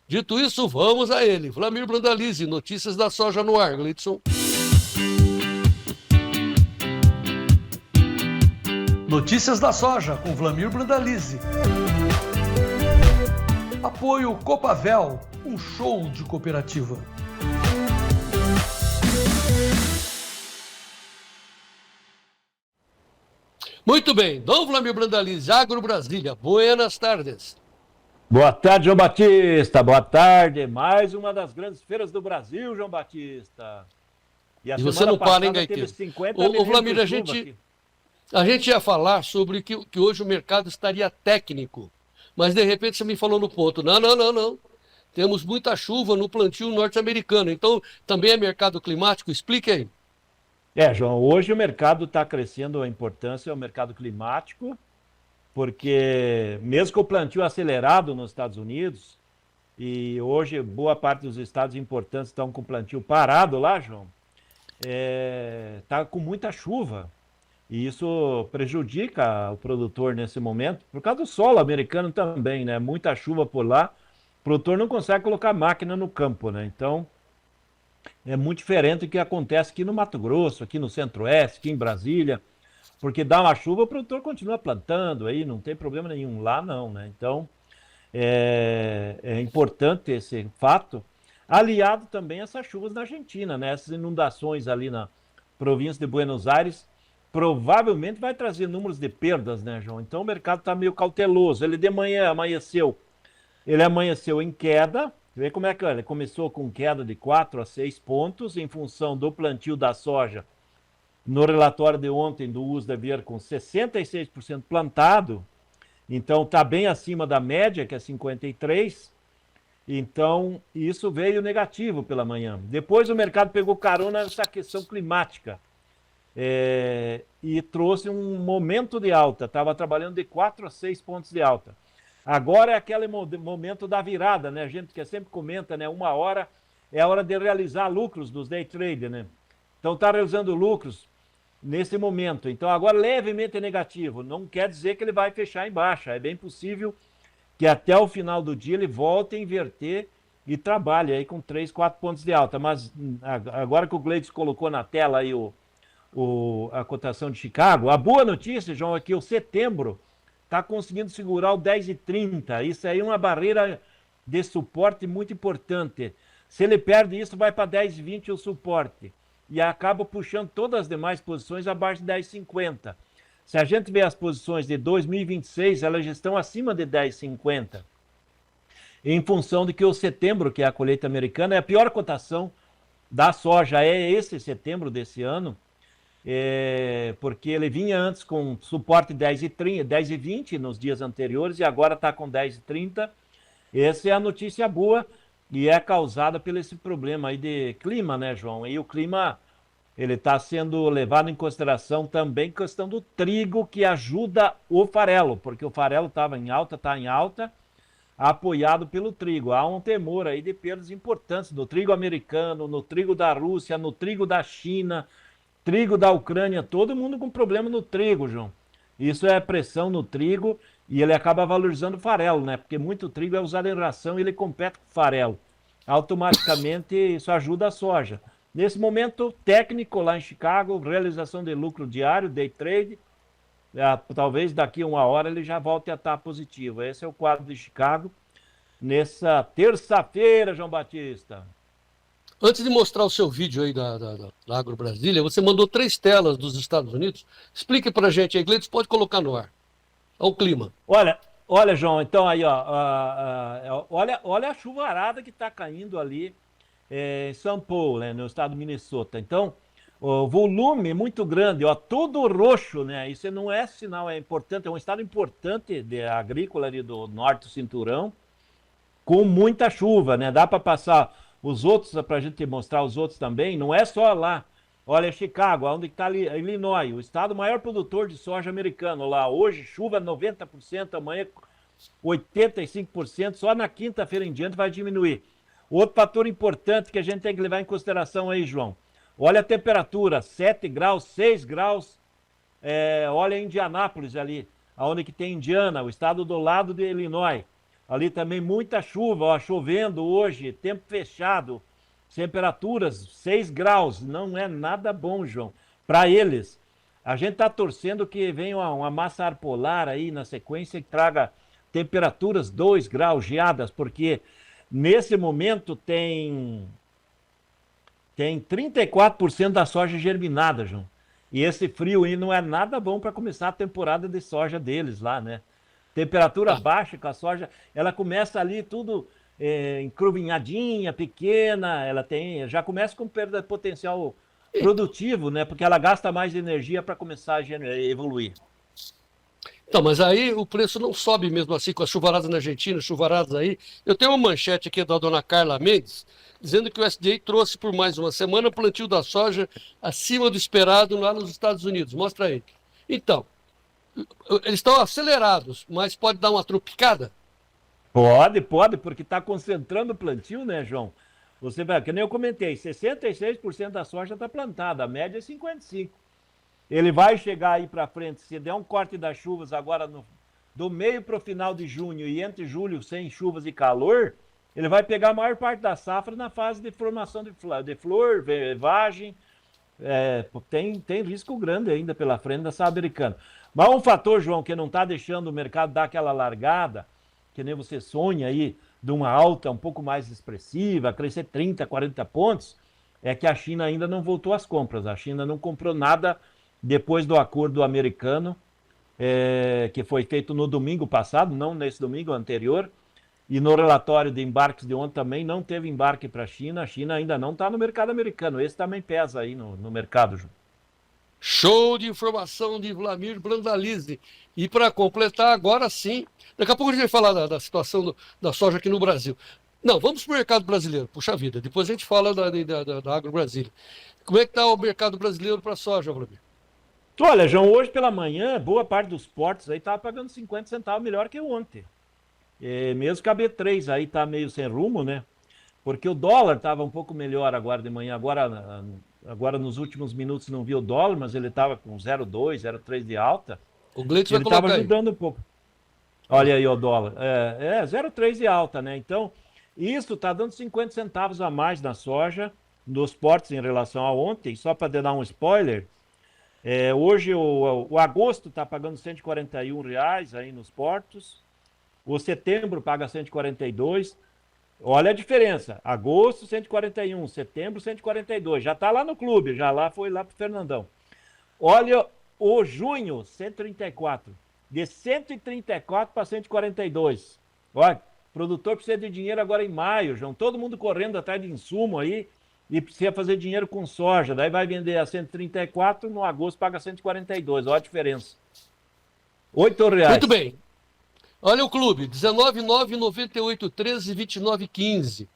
Dito isso, vamos a ele. Vlamir Brandalize, notícias da soja no ar, Gleidson. Notícias da soja com Vlamir Brandalize. Apoio Copavel, um show de cooperativa. Muito bem, Dom Vlamir Brandalize, Agro Brasília, buenas tardes. Boa tarde, João Batista, boa tarde. Mais uma das grandes feiras do Brasil, João Batista. E você não para, hein, Gaiteiro? Ô, Vlamir, a gente ia falar sobre que hoje o mercado estaria técnico, mas de repente você me falou no ponto, não. Temos muita chuva no plantio norte-americano, então também é mercado climático? Explique aí. João, hoje o mercado está crescendo, a importância é o mercado climático, porque mesmo com o plantio acelerado nos Estados Unidos, e hoje boa parte dos estados importantes estão com o plantio parado lá, João, está com muita chuva. E isso prejudica o produtor nesse momento, por causa do solo americano também, né? Muita chuva por lá, o produtor não consegue colocar máquina no campo, né? Então, é muito diferente do que acontece aqui no Mato Grosso, aqui no Centro-Oeste, aqui em Brasília, porque dá uma chuva, o produtor continua plantando aí, não tem problema nenhum. Lá não, né? Então, é importante esse fato, aliado também a essas chuvas na Argentina, né? Essas inundações ali na província de Buenos Aires, provavelmente vai trazer números de perdas, né, João? Então o mercado está meio cauteloso. Ele de manhã amanheceu em queda. Você vê como é que ele começou com queda de 4 a 6 pontos em função do plantio da soja. No relatório de ontem do USDA vir com 66% plantado, então está bem acima da média, que é 53%. Então isso veio negativo pela manhã. Depois o mercado pegou carona nessa questão climática. E trouxe um momento de alta, estava trabalhando de 4 a 6 pontos de alta. Agora é aquele momento da virada, né? A gente que sempre comenta, né? 1 hora é a hora de realizar lucros dos day traders, né? Então está realizando lucros nesse momento. Então agora levemente negativo, não quer dizer que ele vai fechar em baixa. É bem possível que até o final do dia ele volte a inverter e trabalhe aí com 3, 4 pontos de alta. Mas agora que o Gleidson colocou na tela aí a cotação de Chicago, a boa notícia, João, é que o setembro está conseguindo segurar o 10,30. Isso aí é uma barreira de suporte muito importante. Se ele perde isso, vai para 10,20 o suporte. E acaba puxando todas as demais posições abaixo de 10,50. Se a gente vê as posições de 2026, elas já estão acima de 10,50. Em função de que o setembro, que é a colheita americana, é a pior cotação da soja. É esse setembro desse ano. Porque ele vinha antes com suporte 10,30, 10,20 nos dias anteriores e agora está com 10,30. Essa é a notícia boa e é causada pelo esse problema aí de clima, né, João? E o clima, ele está sendo levado em consideração também questão do trigo, que ajuda o farelo, porque o farelo estava em alta, está em alta, apoiado pelo trigo. Há um temor aí de perdas importantes no trigo americano, no trigo da Rússia, no trigo da China, trigo da Ucrânia, todo mundo com problema no trigo, João. Isso é pressão no trigo e ele acaba valorizando o farelo, né? Porque muito trigo é usado em ração e ele compete com o farelo. Automaticamente isso ajuda a soja. Nesse momento técnico lá em Chicago, realização de lucro diário, day trade, talvez daqui a 1 hora ele já volte a estar positivo. Esse é o quadro de Chicago nessa terça-feira, João Batista. Antes de mostrar o seu vídeo aí da Agro Brasília, você mandou 3 telas dos Estados Unidos. Explique pra gente aí, Gleidson, pode colocar no ar. Olha o clima. Olha, João, então aí, olha a chuvarada que está caindo ali em São Paulo, né, no estado do Minnesota. Então, o volume é muito grande, tudo roxo, né? Isso não é sinal, é importante, é um estado importante de agrícola ali do norte do cinturão, com muita chuva, né? Dá para passar os outros, para a gente mostrar os outros também, não é só lá. Olha, Chicago, onde está ali, Illinois, o estado maior produtor de soja americano lá. Hoje, chuva 90%, amanhã 85%, só na quinta-feira em diante vai diminuir. Outro fator importante que a gente tem que levar em consideração aí, João. Olha a temperatura, 7 graus, 6 graus. Olha Indianápolis ali, onde que tem Indiana, o estado do lado de Illinois. Ali também muita chuva, ó, chovendo hoje, tempo fechado, temperaturas 6 graus, não é nada bom, João, para eles. A gente está torcendo que venha uma massa ar polar aí na sequência que traga temperaturas 2 graus, geadas, porque nesse momento tem 34% da soja germinada, João. E esse frio aí não é nada bom para começar a temporada de soja deles lá, né? Temperatura baixa com a soja, ela começa ali tudo encruvinhadinha, pequena, ela já começa com perda de potencial produtivo, né? Porque ela gasta mais energia para começar a evoluir. Então, mas aí o preço não sobe mesmo assim com as chuvaradas na Argentina, chuvaradas aí. Eu tenho uma manchete aqui da dona Carla Mendes, dizendo que o USDA trouxe por mais uma semana o plantio da soja acima do esperado lá nos Estados Unidos. Mostra aí. Então, eles estão acelerados, mas pode dar uma tropicada? Pode, porque está concentrando o plantio, né, João? Você vai, que nem eu comentei, 66% da soja está plantada, a média é 55%. Ele vai chegar aí para frente, se der um corte das chuvas agora do meio para o final de junho e entre julho sem chuvas e calor, ele vai pegar a maior parte da safra na fase de formação de flor, vagem. Tem risco grande ainda pela frente da safra americana. Mas um fator, João, que não está deixando o mercado dar aquela largada, que nem você sonha aí, de uma alta um pouco mais expressiva, crescer 30, 40 pontos, é que a China ainda não voltou às compras. A China não comprou nada depois do acordo americano, que foi feito no domingo passado, não nesse domingo anterior, e no relatório de embarques de ontem também não teve embarque para a China ainda não está no mercado americano, esse também pesa aí no mercado, João. Show de informação de Wlamir Brandalize. E para completar, agora sim, daqui a pouco a gente vai falar da situação da soja aqui no Brasil. Não, vamos para o mercado brasileiro, puxa vida, depois a gente fala da Agro Brasília. Como é que está o mercado brasileiro para a soja, Wlamir? Olha, João, hoje pela manhã, boa parte dos portos aí estava pagando 50 centavos melhor que ontem. Mesmo que a B3 aí tá meio sem rumo, né? Porque o dólar estava um pouco melhor agora de manhã. Agora nos últimos minutos não vi o dólar, mas ele estava com 0,2, 0,3 de alta. O Gleitson ele estava ajudando um pouco. Olha aí o dólar. 0,3 de alta, né? Então, isso está dando 50 centavos a mais na soja, nos portos em relação a ontem. Só para dar um spoiler, hoje o agosto está pagando R$141 aí nos portos. O setembro paga 142. Olha a diferença. Agosto, 141. Setembro, 142. Já está lá no clube. Foi lá para o Fernandão. Olha o junho, 134. De 134 para 142. Olha, o produtor precisa de dinheiro agora em maio, João. Todo mundo correndo atrás de insumo aí e precisa fazer dinheiro com soja. Daí vai vender a 134, no agosto paga 142. Olha a diferença. R$8. Muito bem. Olha o clube, 19998132915.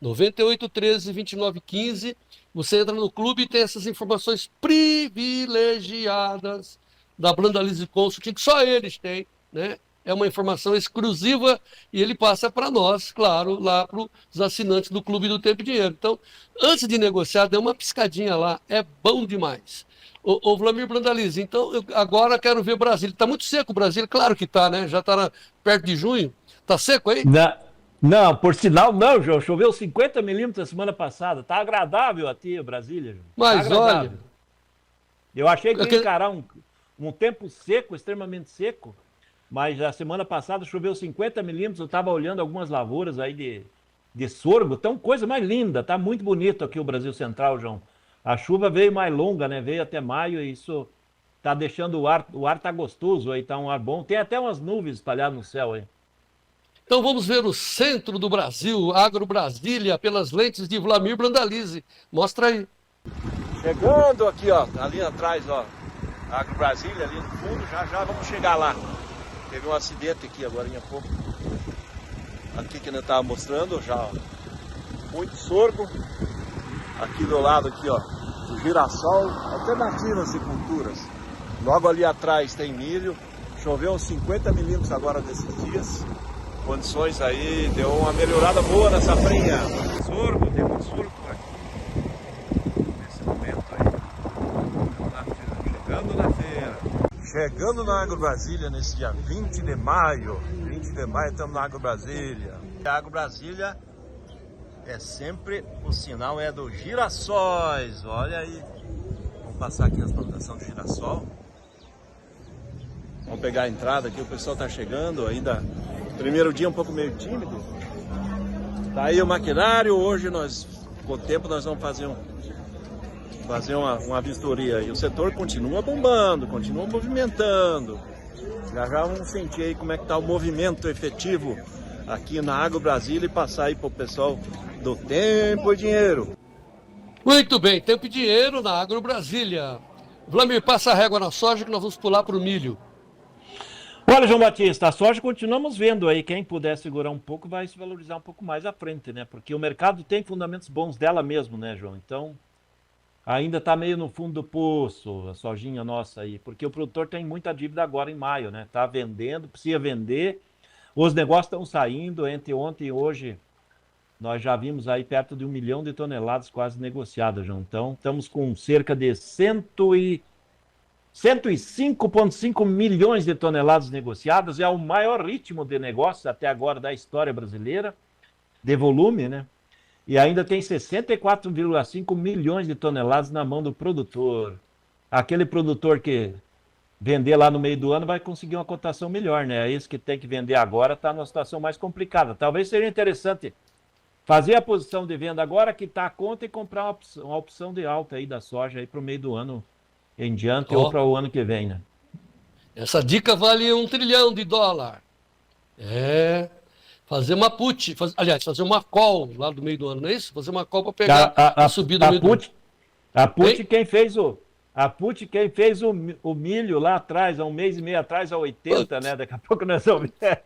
19998132915. Você entra no clube e tem essas informações privilegiadas da Brandalize Consulting, que só eles têm, né? É uma informação exclusiva e ele passa para nós, claro, lá para os assinantes do Clube do Tempo e Dinheiro. Então, antes de negociar, dê uma piscadinha lá, é bom demais. Ô Wlamir Brandalize, então eu agora quero ver Brasília. Está muito seco o Brasília? Claro que está, né? Já está perto de junho. Está seco aí? Não, por sinal não, João. Choveu 50 milímetros a semana passada. Está agradável aqui, Brasília, João. Mas olha... Eu achei que ia encarar um tempo seco, extremamente seco, mas a semana passada choveu 50 milímetros. Eu estava olhando algumas lavouras aí de sorgo. Então, coisa mais linda. Está muito bonito aqui o Brasil Central, João. A chuva veio mais longa, né? Veio até maio e isso tá deixando o ar tá gostoso aí, tá um ar bom. Tem até umas nuvens espalhadas no céu aí. Então vamos ver o centro do Brasil, Agro Brasília, pelas lentes de Wlamir Brandalize. Mostra aí. Chegando aqui, ó, ali atrás, ó, Agro Brasília, ali no fundo, já vamos chegar lá. Teve um acidente aqui agora há pouco. Aqui que eu estava mostrando, já, ó, muito sorgo. Aqui do lado, aqui, ó, o girassol, Alternativas Culturas. Logo ali atrás tem milho. Choveu uns 50 milímetros agora desses dias. Condições aí, deu uma melhorada boa na safrinha. Sorgo, tem muito sorgo por aqui. Nesse momento aí. Chegando na feira. Chegando na Agro Brasília nesse dia 20 de maio. 20 de maio estamos na Agro Brasília. A Agro Brasília é sempre, o sinal é dos girassóis. Olha aí. Vamos passar aqui as plantações de girassol. Vamos pegar a entrada aqui, o pessoal está chegando ainda. Primeiro dia um pouco meio tímido. Tá aí o maquinário. Hoje nós, com o tempo, nós vamos fazer uma vistoria. E o setor continua bombando, continua movimentando. Já vamos sentir aí como é que está o movimento efetivo aqui na Agro Brasília e passar aí para o pessoal do Tempo e Dinheiro. Muito bem, tempo e dinheiro na Agro Brasília. Vlamir, passa a régua na soja que nós vamos pular para o milho. Olha, João Batista, a soja continuamos vendo aí, quem puder segurar um pouco vai se valorizar um pouco mais à frente, né? Porque o mercado tem fundamentos bons dela mesmo, né, João? Então, ainda está meio no fundo do poço, a sojinha nossa aí, porque o produtor tem muita dívida agora em maio, né? Tá vendendo, precisa vender, os negócios estão saindo, entre ontem e hoje, nós já vimos aí perto de 1 milhão de toneladas quase negociadas, João. Então, estamos com cerca de 105,5 milhões de toneladas negociadas, é o maior ritmo de negócios até agora da história brasileira, de volume, né? E ainda tem 64,5 milhões de toneladas na mão do produtor. Aquele produtor que vender lá no meio do ano vai conseguir uma cotação melhor, né? Esse que tem que vender agora está numa situação mais complicada. Talvez seja interessante fazer a posição de venda agora, quitar a conta e comprar uma opção de alta aí da soja aí para o meio do ano em diante ou para o ano que vem, né? Essa dica vale $1 trilhão. Fazer uma put, fazer uma call lá do meio do ano, não é isso? Fazer uma call para pegar a subida do meio do ano. A put quem fez o milho lá atrás, há um mês e meio atrás, a 80, né? Daqui a pouco nós vamos ver.